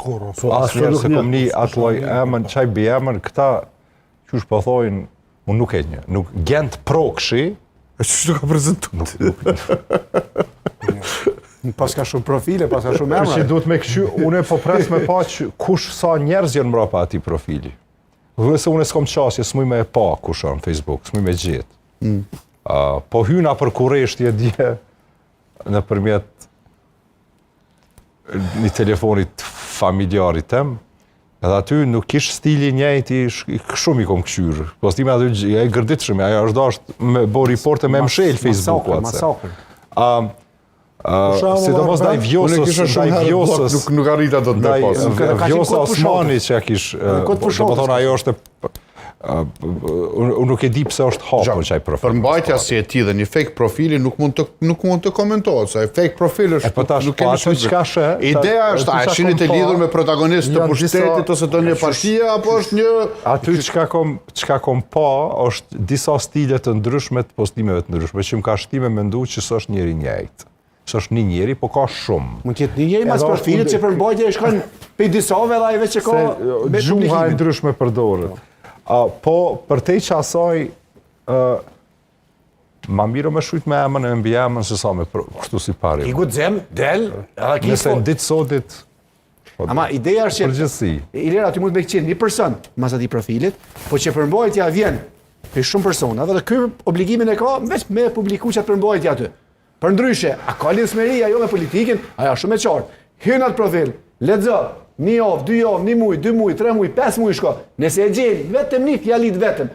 Asë njerë se kom një atë loj emën, qaj bi emën, këta qysh po thojnë, unë nuk e një, nuk gent prokshi. E që ka prezentuar? Pas ka shumë profile, pas ka shumë emra. Që duhet me këshy, unë e po pres me pa që kush sa njerëz janë mrapa ati profili. Dhe se unë e s'kom qasje, s'muj me e pa kush në Facebook, s'muj me gjithë. Po hyna për kureshtje dje në përmjet një telefonit familjarit tem, edhe aty nuk ish stili njejti, shumë i kom këshyrë. Po stime aty e gërdit shumë, ajo është dasht me bo reporte me mshel Facebooku atëse. Si do mos daj vjosës, nuk arrita do të me pas. Vjosa Osmani që kish, do më thonë ajo është, unë nuk e di pse është hapur qaj profil. Përmbajtja si e ti dhe një fake profili nuk mund të komentohet, se fake profil është... E po tash, po aty qka shë... Ideja është, a e shinit e lidhur me protagonist të pushtetit ose të një partia, apo është një... Aty qka kom pa, është disa stilet të ndryshme të postimeve të ndryshme, që më ka shtime me ndu që së është njëri njejtë. Së është një njeri, po ka shumë. Mund tjetë një njeri mas profilit që përmbajtja e shkon për disave dhe ajve që ka me publikimin. Gjuha e ndryshme përdorët. Po, për te që asaj, ma miro me shujt me emën e mbi emën se sa me kështu si pari. I gudzem, del, nëse në ditë sotit, ama ideja është që... Përgjithsi. Ilera, ty mund me këqenë një person mas ati profilit, po që përmbajtja vjen për shumë personave dhe kërë obligimin e ka, veç me publiku që atë përmbajtja aty. Për ndryshe, a ka linsmeria jo me politikin, aja shumë e qartë. Hynë atë profil, lexo, 1 javë, 2 javë, 1 muj, 2 muj, 3 muj, 5 muj shko. Nëse e gjenë vetëm një fjalit vetëm,